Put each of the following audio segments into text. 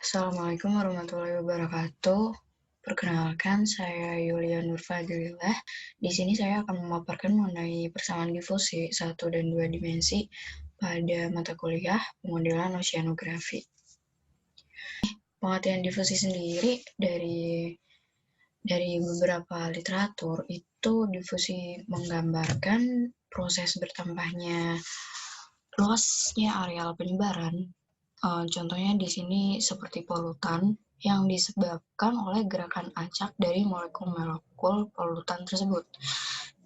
Assalamualaikum warahmatullahi wabarakatuh. Perkenalkan, saya Yulia Nurfadilillah. Di sini saya akan memaparkan mengenai persamaan difusi 1 dan 2 dimensi pada mata kuliah pemodelan oceanografi. Pengertian difusi sendiri dari beberapa literatur itu difusi menggambarkan proses bertambahnya luasnya areal penyebaran. Contohnya di sini seperti polutan yang disebabkan oleh gerakan acak dari molekul-molekul polutan tersebut.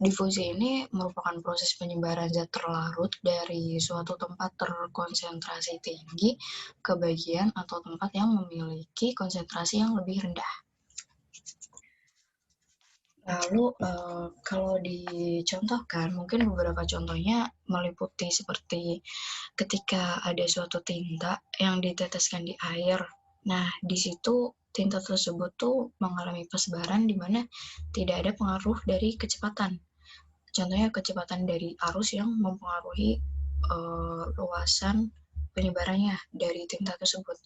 Difusi ini merupakan proses penyebaran zat terlarut dari suatu tempat terkonsentrasi tinggi ke bagian atau tempat yang memiliki konsentrasi yang lebih rendah. Lalu kalau dicontohkan, mungkin beberapa contohnya meliputi seperti ketika ada suatu tinta yang diteteskan di air. Nah, di situ tinta tersebut tuh mengalami persebaran di mana tidak ada pengaruh dari kecepatan. Contohnya kecepatan dari arus yang mempengaruhi luasan penyebarannya dari tinta tersebut.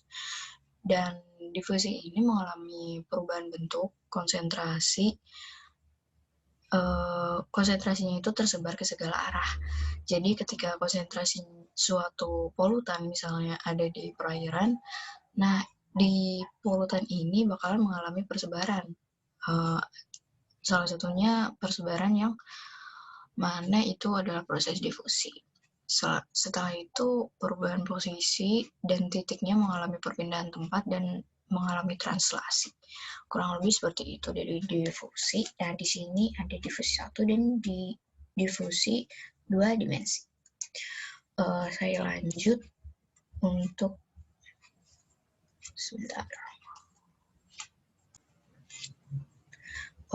Dan difusi ini mengalami perubahan bentuk, konsentrasinya itu tersebar ke segala arah. Jadi ketika konsentrasi suatu polutan misalnya ada di perairan, nah di polutan ini bakalan mengalami persebaran. Salah satunya persebaran yang mana itu adalah proses difusi. Setelah itu perubahan posisi dan titiknya mengalami perpindahan tempat dan mengalami translasi. Kurang lebih seperti itu dari difusi. Nah, di sini ada difusi 1 dan difusi 2 dimensi. Saya lanjut untuk sebentar.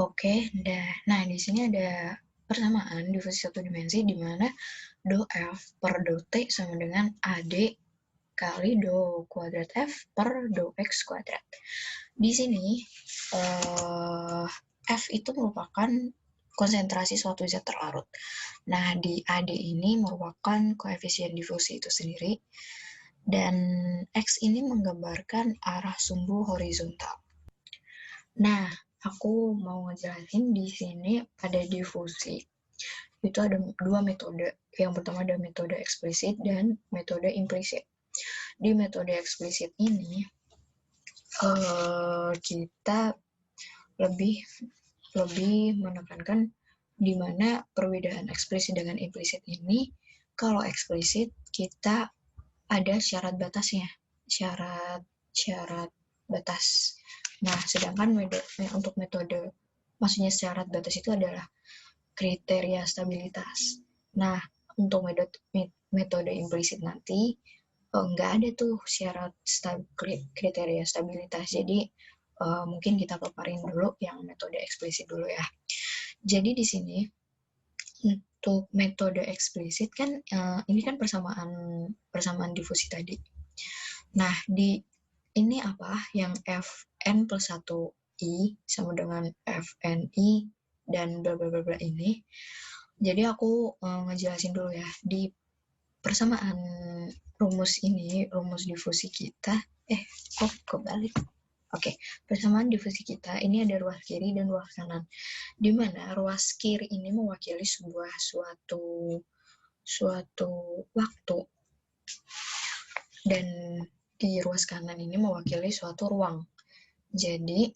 Oke, nah di sini ada persamaan difusi 1 dimensi di mana do F per do T sama dengan AD kali do kuadrat F per do X kuadrat. Di sini F itu merupakan konsentrasi suatu zat terlarut. Nah, di AD ini merupakan koefisien difusi itu sendiri, dan X ini menggambarkan arah sumbu horizontal. Nah, aku mau ngejelasin di sini pada difusi. Itu ada dua metode. Yang pertama ada metode eksplisit dan metode implisit. Di metode eksplisit ini kita lebih menekankan di mana perbedaan eksplisit dengan implisit ini. Kalau eksplisit kita ada syarat batasnya, syarat batas. Nah, sedangkan untuk metode, maksudnya syarat batas itu adalah kriteria stabilitas. Nah, untuk metode implisit nanti nggak ada tuh syarat kriteria stabilitas. Jadi mungkin kita paparin dulu yang metode eksplisit dulu ya. Jadi di sini untuk metode eksplisit kan ini kan persamaan difusi tadi. Nah, di ini apa yang Fn plus 1 I sama dengan Fni dan bla bla bla bla ini. Jadi aku ngejelasin dulu ya. Di persamaan rumus ini, rumus difusi kita, kok kebalik? Oke, persamaan difusi kita ini ada ruas kiri dan ruas kanan. Di mana ruas kiri ini mewakili suatu waktu, dan di ruas kanan ini mewakili suatu ruang. Jadi,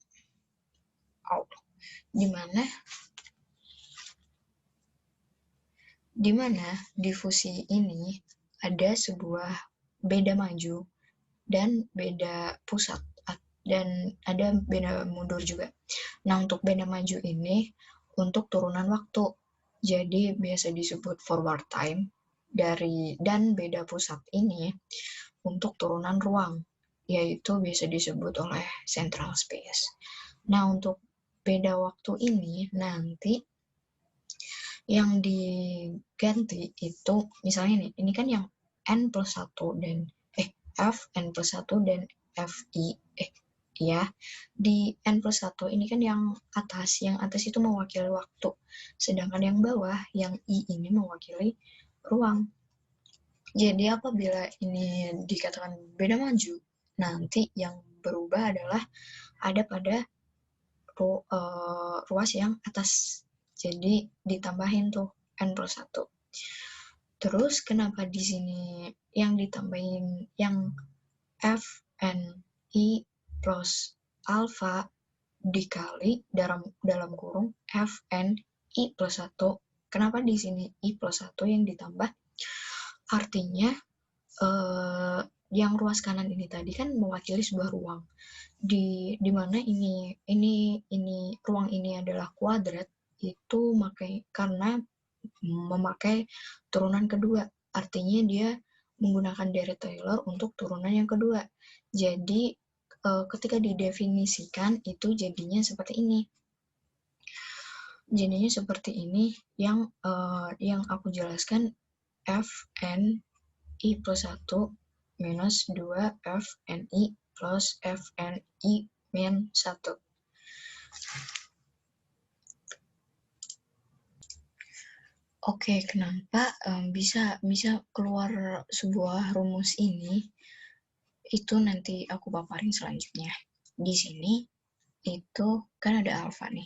di mana difusi ini ada sebuah beda maju dan beda pusat, dan ada beda mundur juga. Nah, untuk beda maju ini untuk turunan waktu, jadi biasa disebut forward time, dan beda pusat ini untuk turunan ruang, yaitu bisa disebut oleh central space. Nah, untuk beda waktu ini nanti yang diganti itu misalnya ini kan yang N plus 1 dan F N plus 1 dan FI ya, di N plus 1 ini kan yang atas itu mewakili waktu, sedangkan yang bawah yang I ini mewakili ruang. Jadi apabila ini dikatakan beda maju, nanti yang berubah adalah ada pada ruas yang atas. Jadi ditambahin tuh N+1. Terus kenapa di sini yang ditambahin yang Fn I plus alfa dikali dalam kurung Fn I+1. Kenapa di sini I+1 yang ditambah? Artinya yang ruas kanan ini tadi kan mewakili sebuah ruang. Di mana ini ruang ini adalah kuadrat, itu karena memakai turunan kedua. Artinya dia menggunakan Dirac-Taylor untuk turunan yang kedua. Jadi ketika didefinisikan itu jadinya seperti ini. Jadinya seperti ini yang aku jelaskan Fn I+1 minus 2 Fni plus Fni min 1. Oke, kenapa bisa keluar sebuah rumus ini? Itu nanti aku paparin selanjutnya. Di sini itu kan ada alfa nih,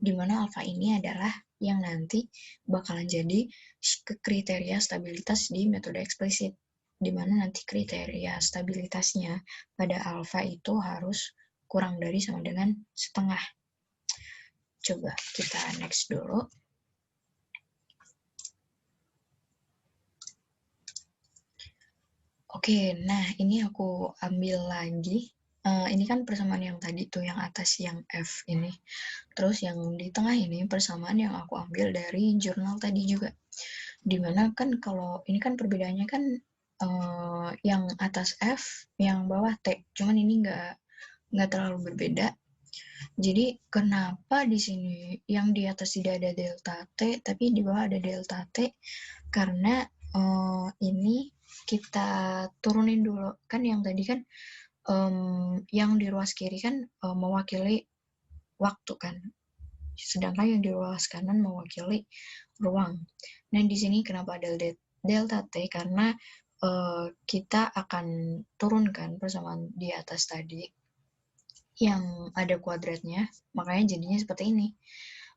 dimana alfa ini adalah yang nanti bakalan jadi kriteria stabilitas di metode eksplisit, dimana nanti kriteria stabilitasnya pada alfa itu harus kurang dari sama dengan setengah. Coba kita next dulu. Oke, nah ini aku ambil lagi. Ini kan persamaan yang tadi tuh, yang atas yang F ini. Terus yang di tengah ini persamaan yang aku ambil dari jurnal tadi juga. Dimana kan kalau ini kan perbedaannya kan yang atas F, yang bawah T. Cuman ini nggak terlalu berbeda. Jadi kenapa di sini yang di atas tidak ada delta T, tapi di bawah ada delta T? Karena ini kita turunin dulu. Kan yang tadi kan yang di ruas kiri kan mewakili waktu kan, sedangkan yang di ruas kanan mewakili ruang. Nah di sini kenapa ada delta T? Karena kita akan turunkan persamaan di atas tadi yang ada kuadratnya, makanya jadinya seperti ini.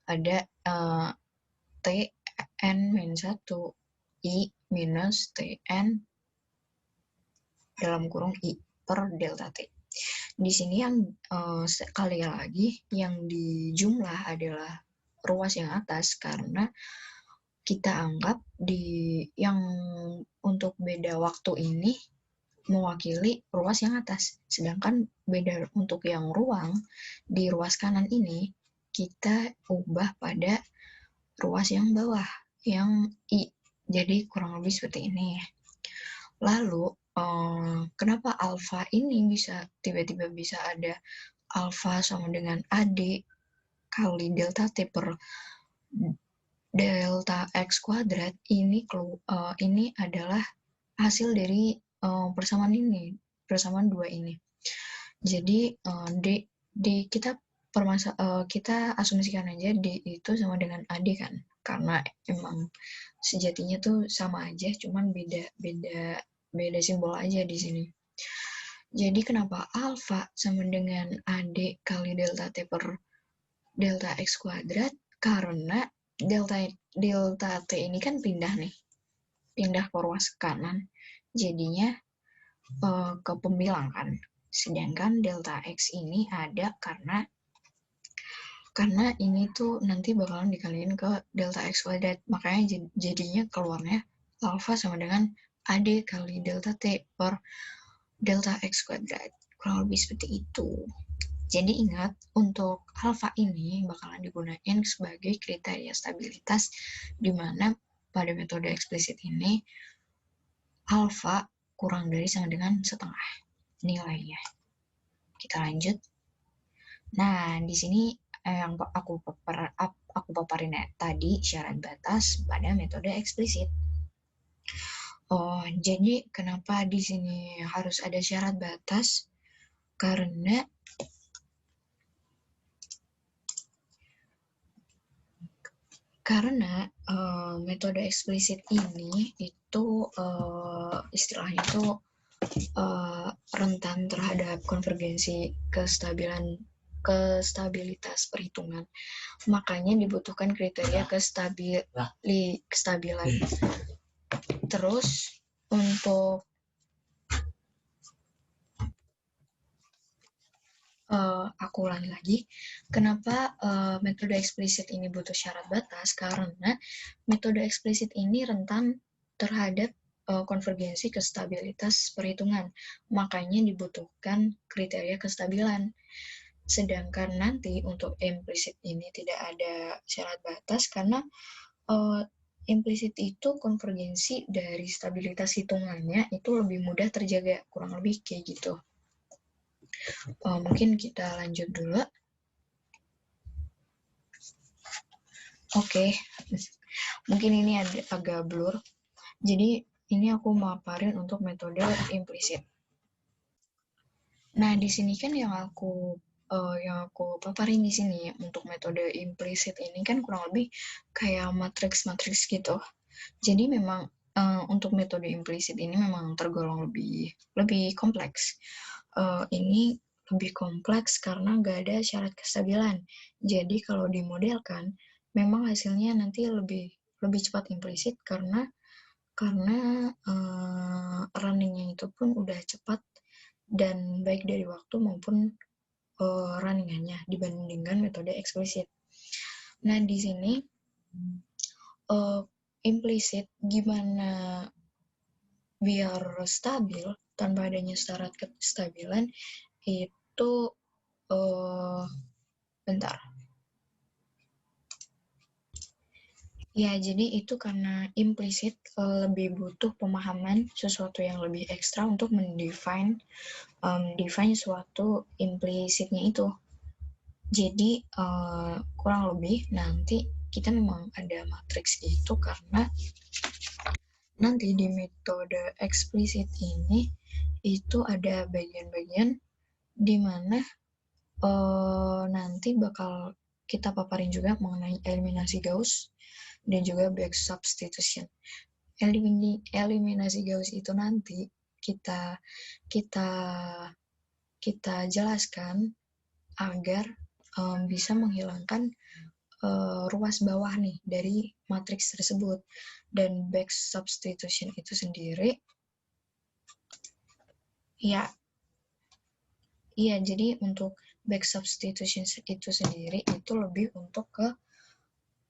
Ada Tn-1 I minus Tn dalam kurung I per delta T. Di sini yang sekali lagi yang dijumlah adalah ruas yang atas, karena kita anggap yang untuk beda waktu ini mewakili ruas yang atas, sedangkan beda untuk yang ruang di ruas kanan ini kita ubah pada ruas yang bawah, yang I. Jadi kurang lebih seperti ini. Lalu kenapa alfa ini tiba-tiba bisa ada alfa sama dengan AD kali delta T per delta X kuadrat? Ini adalah hasil dari persamaan dua ini. Jadi kita asumsikan aja D itu sama dengan AD kan, karena emang sejatinya tuh sama aja, cuman beda simbol aja di sini. Jadi kenapa alfa sama dengan AD kali delta T per delta X kuadrat? Karena delta T ini kan pindah ke ruas kanan, jadinya ke pembilang kan. Sedangkan delta X ini ada karena ini tuh nanti bakalan dikaliin ke delta X kuadrat, makanya jadinya keluarnya alfa sama dengan AD kali delta T per delta X kuadrat. Kurang lebih seperti itu. Jadi ingat, untuk alfa ini bakalan digunakan sebagai kriteria stabilitas, di mana pada metode eksplisit ini alfa kurang dari sama dengan setengah nilainya. Kita lanjut. Nah, di sini yang aku paparin tadi syarat batas pada metode eksplisit. Jadi kenapa di sini harus ada syarat batas? Karena metode eksplisit ini itu istilahnya itu rentan terhadap konvergensi kestabilitas perhitungan. Makanya dibutuhkan kriteria kestabilan. Terus untuk aku ulangi lagi, kenapa metode eksplisit ini butuh syarat batas? Karena metode eksplisit ini rentan terhadap konvergensi kestabilitas perhitungan. Makanya dibutuhkan kriteria kestabilan. Sedangkan nanti untuk implisit ini tidak ada syarat batas karena implisit itu konvergensi dari stabilitas hitungannya itu lebih mudah terjaga, kurang lebih kayak gitu. Mungkin kita lanjut dulu. Oke. Mungkin ini agak blur. Jadi ini aku maparin untuk metode implisit. Nah, di sini kan yang aku paparin di sini untuk metode implisit ini kan kurang lebih kayak matriks gitu. Jadi memang untuk metode implisit ini memang tergolong lebih kompleks. Ini lebih kompleks karena nggak ada syarat kestabilan. Jadi kalau dimodelkan, memang hasilnya nanti lebih cepat implisit karena runningnya itu pun udah cepat dan baik dari waktu maupun runningannya dibandingkan metode eksplisit. Nah, di sini implisit gimana biar stabil tanpa adanya syarat kestabilan itu bentar. Ya, jadi itu karena implisit lebih butuh pemahaman sesuatu yang lebih ekstra untuk mendefine suatu implisitnya itu. Jadi kurang lebih nanti kita memang ada matriks itu karena nanti di metode eksplisit ini itu ada bagian-bagian di mana nanti bakal kita paparin juga mengenai eliminasi Gauss dan juga back substitution. Eliminasi Gauss itu nanti kita jelaskan agar bisa menghilangkan ruas bawah nih dari matriks tersebut. Dan back substitution itu sendiri jadi untuk back substitution itu sendiri itu lebih untuk ke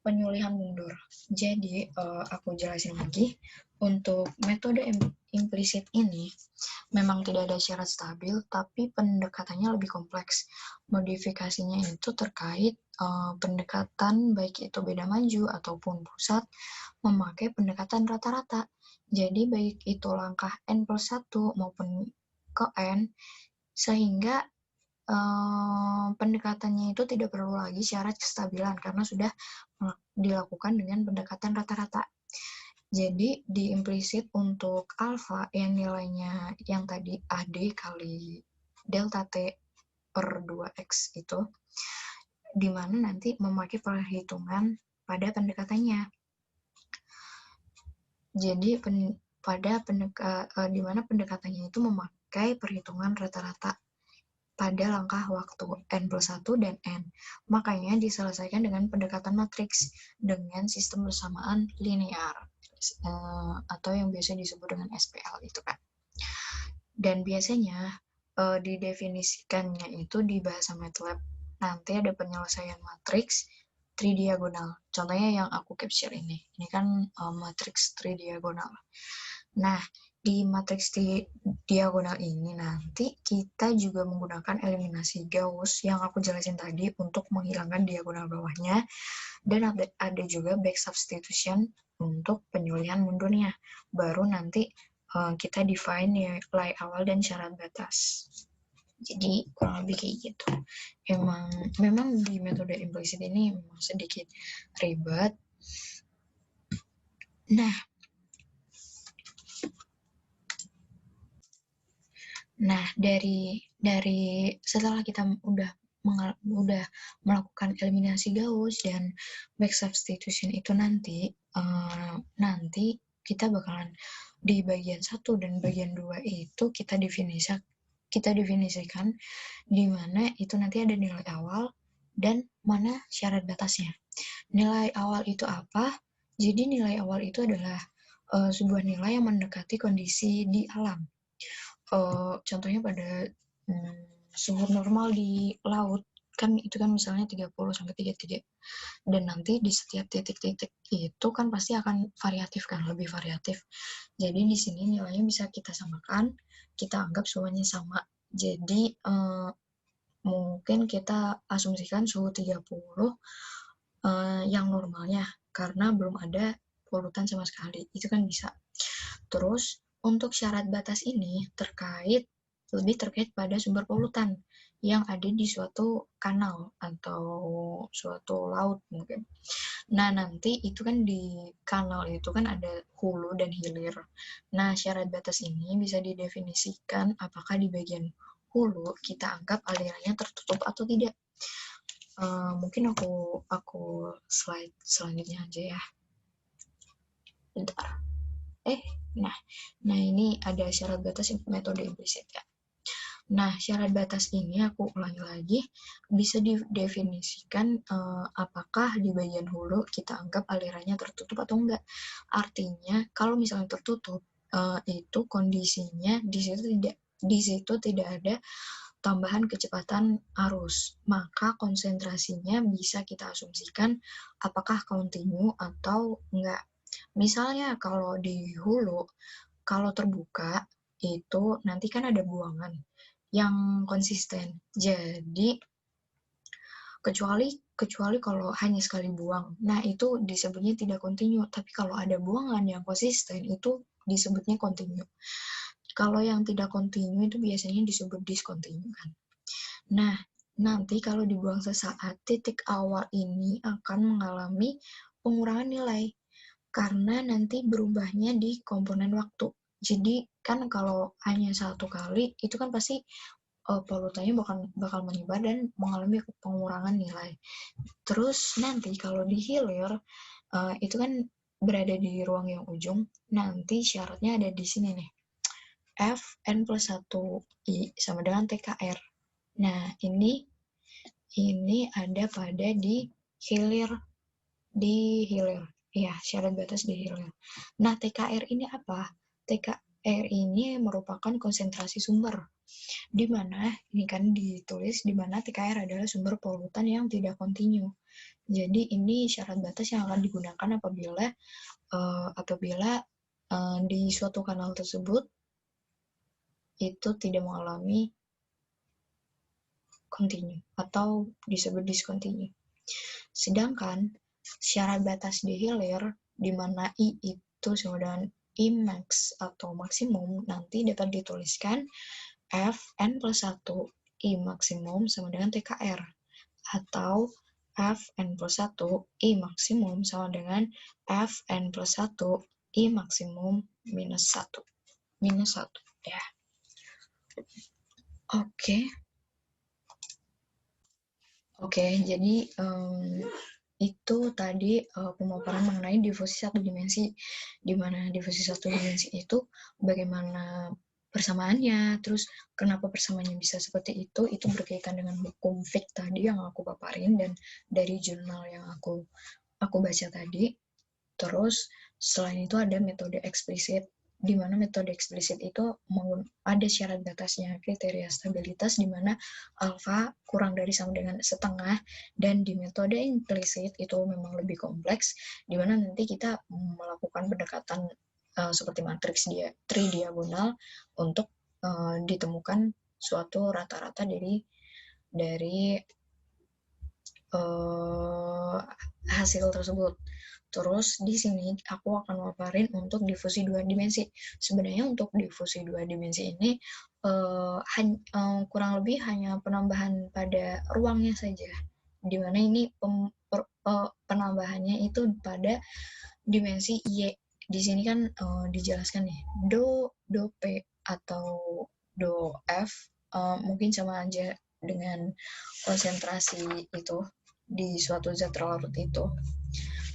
penyulihan mundur. Jadi aku jelasin lagi, untuk metode implisit ini memang tidak ada syarat stabil, tapi pendekatannya lebih kompleks. Modifikasinya itu terkait pendekatan baik itu beda maju ataupun pusat memakai pendekatan rata-rata. Jadi baik itu langkah N+1 maupun ke N, sehingga pendekatannya itu tidak perlu lagi syarat kestabilan karena sudah dilakukan dengan pendekatan rata-rata. Jadi di implisit untuk alfa yang nilainya yang tadi AD kali delta T per 2X itu, di mana nanti memakai perhitungan pada pendekatannya. Jadi di mana pendekatannya itu memakai perhitungan rata-rata pada langkah waktu N+1 dan N. Makanya diselesaikan dengan pendekatan matriks dengan sistem bersamaan linear atau yang biasa disebut dengan SPL itu kan. Dan biasanya didefinisikannya itu di bahasa MATLAB. Nanti ada penyelesaian matriks tridiagonal. Contohnya yang aku capture ini. Ini kan matriks tridiagonal. Nah, di matriks diagonal ini nanti kita juga menggunakan eliminasi Gauss yang aku jelasin tadi untuk menghilangkan diagonal bawahnya, dan ada juga back substitution untuk penyulihan mundurnya. Baru nanti kita define nilai awal dan syarat batas. Jadi kurang lebih kayak gitu. Memang di metode implisit ini memang sedikit ribet. Nah, dari setelah kita udah melakukan eliminasi Gauss dan back substitution itu nanti kita bakalan di bagian 1 dan bagian 2 itu kita definisikan di mana itu nanti ada nilai awal dan mana syarat batasnya. Nilai awal itu apa? Jadi nilai awal itu adalah sebuah nilai yang mendekati kondisi di alam. Contohnya pada suhu normal di laut kan itu kan misalnya 30 sampai 33. Dan nanti di setiap titik-titik itu kan pasti akan variatif kan, lebih variatif. Jadi di sini nilainya bisa kita samakan, kita anggap semuanya sama. Jadi mungkin kita asumsikan suhu 30 yang normalnya karena belum ada polutan sama sekali. Itu kan bisa. Terus untuk syarat batas ini lebih terkait pada sumber polutan yang ada di suatu kanal atau suatu laut mungkin. Nah, nanti itu kan di kanal itu kan ada hulu dan hilir. Nah, syarat batas ini bisa didefinisikan apakah di bagian hulu kita anggap alirannya tertutup atau tidak. Mungkin aku slide selanjutnya aja ya. Bentar. Nah ini ada syarat batas metode implisit ya. Nah, syarat batas ini aku ulangi lagi, bisa didefinisikan apakah di bagian hulu kita anggap alirannya tertutup atau enggak. Artinya, kalau misalnya tertutup, itu kondisinya di situ tidak ada tambahan kecepatan arus, maka konsentrasinya bisa kita asumsikan apakah kontinu atau enggak. Misalnya kalau di hulu, kalau terbuka, itu nanti kan ada buangan yang konsisten. Jadi kecuali kalau hanya sekali buang. Nah, itu disebutnya tidak kontinu. Tapi kalau ada buangan yang konsisten, itu disebutnya kontinu. Kalau yang tidak kontinu itu biasanya disebut diskontinu kan. Nah, nanti kalau dibuang sesaat, titik awal ini akan mengalami pengurangan nilai karena nanti berubahnya di komponen waktu. Jadi kan kalau hanya satu kali itu kan pasti polutannya bakal menyebar dan mengalami pengurangan nilai. Terus nanti kalau di hilir itu kan berada di ruang yang ujung, nanti syaratnya ada di sini nih. Fn plus 1 I sama dengan TKR. Nah, ini ada pada di hilir. Ya, syarat batas di hilir. Nah, TKR ini apa? TKR ini merupakan konsentrasi sumber. Di mana ini kan ditulis di mana TKR adalah sumber polutan yang tidak kontinu. Jadi ini syarat batas yang akan digunakan apabila di suatu kanal tersebut itu tidak mengalami kontinu atau disebut diskontinu. Sedangkan syarat batas di hilir di mana I itu sama dengan I max atau maksimum nanti dapat dituliskan Fn plus 1 I maksimum sama dengan TKR atau Fn plus 1 I maksimum sama dengan Fn plus 1 I maksimum minus 1 ya. Oke, jadi itu tadi pemaparan mengenai difusi satu dimensi, di mana difusi satu dimensi itu bagaimana persamaannya, terus kenapa persamaannya bisa seperti itu berkaitan dengan hukum Fick tadi yang aku paparin dan dari jurnal yang aku baca tadi. Terus selain itu ada metode eksplisit, di mana metode eksplisit itu ada syarat batasnya, kriteria stabilitas di mana alfa kurang dari sama dengan setengah, dan di metode implisit itu memang lebih kompleks, di mana nanti kita melakukan pendekatan seperti matriks tridiagonal untuk ditemukan suatu rata-rata dari hasil tersebut. Terus di sini aku akan paparin untuk difusi dua dimensi. Sebenarnya untuk difusi dua dimensi ini kurang lebih hanya penambahan pada ruangnya saja. Di mana ini penambahannya itu pada dimensi Y. Di sini kan dijelaskan nih, do P atau do F mungkin sama aja dengan konsentrasi itu di suatu zat larut itu.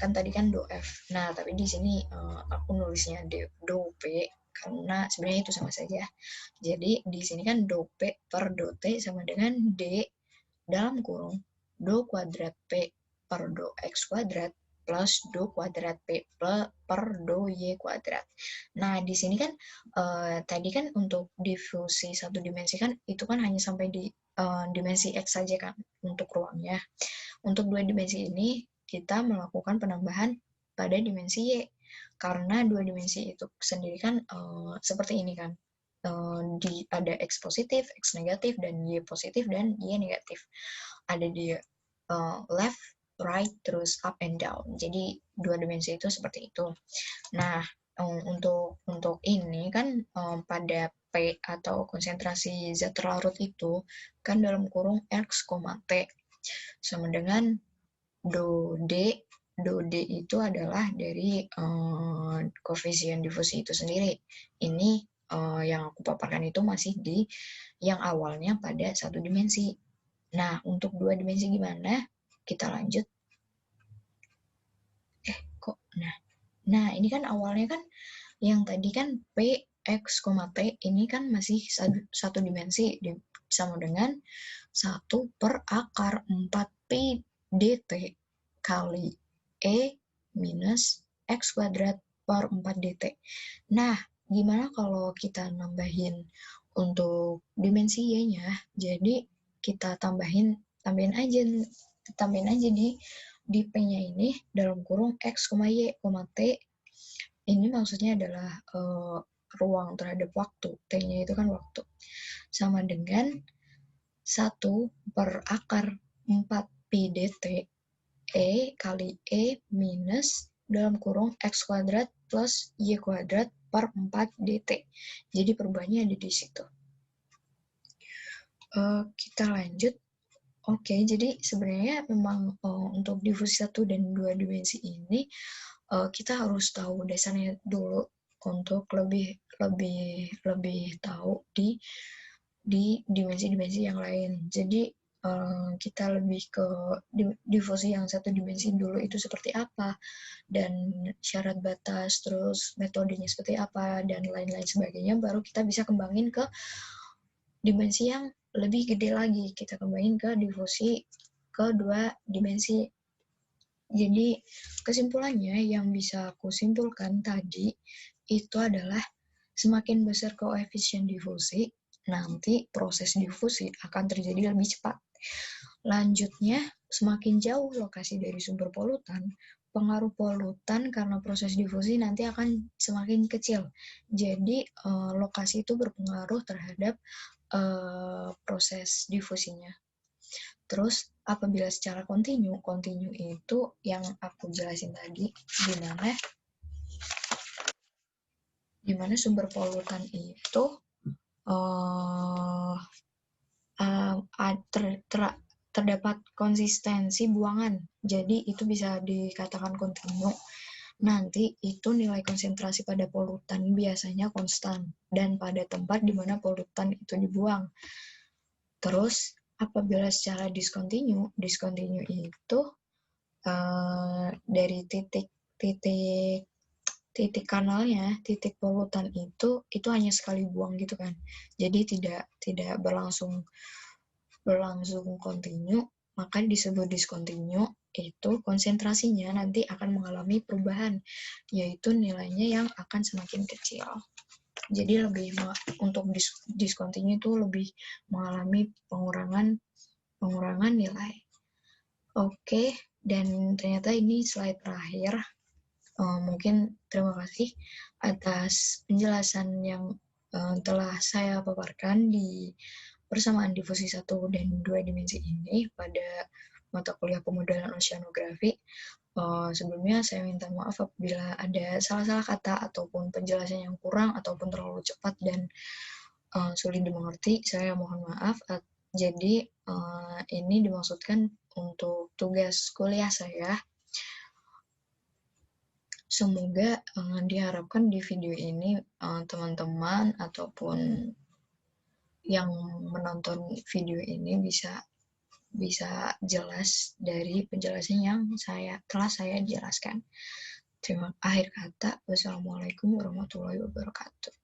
kan tadi kan do F. Nah, tapi di sini aku nulisnya do P karena sebenarnya itu sama saja. Jadi di sini kan do P per do T sama dengan D dalam kurung do kuadrat P per do X kuadrat plus do kuadrat P per do Y kuadrat. Nah, di sini kan tadi kan untuk difusi satu dimensi kan itu kan hanya sampai di dimensi X saja kan untuk ruangnya. Untuk dua dimensi ini kita melakukan penambahan pada dimensi Y karena dua dimensi itu sendiri kan seperti ini kan. Ada X positif, X negatif, dan Y positif dan Y negatif. Ada di left, right, terus up and down. Jadi dua dimensi itu seperti itu. Nah, untuk ini kan pada P atau konsentrasi zat terlarut itu kan dalam kurung X, T sama dengan do D. Do D itu adalah dari koefisien difusi itu sendiri. Ini yang aku paparkan itu masih di yang awalnya pada satu dimensi. Nah, untuk dua dimensi gimana? Kita lanjut. Nah, ini kan awalnya kan yang tadi kan P, X, T ini kan masih satu dimensi sama dengan 1 per akar 4pi dt kali E minus X kuadrat per 4 dt. Nah, gimana kalau kita nambahin untuk dimensi Y-nya? Jadi kita tambahin aja di P-nya ini dalam kurung X, Y, T. Ini maksudnya adalah ruang terhadap waktu. T-nya itu kan waktu. Sama dengan 1 per akar 4pi dt E kali E minus dalam kurung X kuadrat plus Y kuadrat per 4 dt. Jadi perubahannya ada di situ. Kita lanjut. Oke, jadi sebenarnya memang untuk difusi 1 dan 2 dimensi ini kita harus tahu dasarnya dulu untuk lebih tahu di dimensi-dimensi yang lain. Jadi kita lebih ke difusi yang satu dimensi dulu itu seperti apa, dan syarat batas, terus metodenya seperti apa, dan lain-lain sebagainya, baru kita bisa kembangin ke dimensi yang lebih gede lagi, kita kembangin ke difusi ke dua dimensi. Jadi kesimpulannya yang bisa aku simpulkan tadi itu adalah semakin besar koefisien difusi, nanti proses difusi akan terjadi lebih cepat. Lanjutnya, semakin jauh lokasi dari sumber polutan, pengaruh polutan karena proses difusi nanti akan semakin kecil. Jadi lokasi itu berpengaruh terhadap proses difusinya. Terus apabila secara kontinu itu yang aku jelasin tadi, dimana sumber polutan itu terdapat konsistensi buangan, jadi itu bisa dikatakan kontinu. Nanti itu nilai konsentrasi pada polutan biasanya konstan dan pada tempat di mana polutan itu dibuang. Terus apabila secara diskontinu itu dari titik kanalnya, titik polutan itu hanya sekali buang gitu kan. Jadi tidak berlangsung kontinu, maka disebut diskontinu. Itu konsentrasinya nanti akan mengalami perubahan, yaitu nilainya yang akan semakin kecil. Jadi lebih untuk diskontinu itu lebih mengalami pengurangan nilai. Oke, dan ternyata ini slide terakhir. Mungkin terima kasih atas penjelasan yang telah saya paparkan di persamaan difusi 1 dan 2 dimensi ini pada mata kuliah pemodelan oceanografi. Sebelumnya saya minta maaf apabila ada salah-salah kata ataupun penjelasan yang kurang ataupun terlalu cepat dan sulit dimengerti. Saya mohon maaf. Jadi ini dimaksudkan untuk tugas kuliah saya. Semoga diharapkan di video ini teman-teman ataupun yang menonton video ini bisa bisa jelas dari penjelasan yang telah saya jelaskan. Akhir kata, wassalamualaikum warahmatullahi wabarakatuh.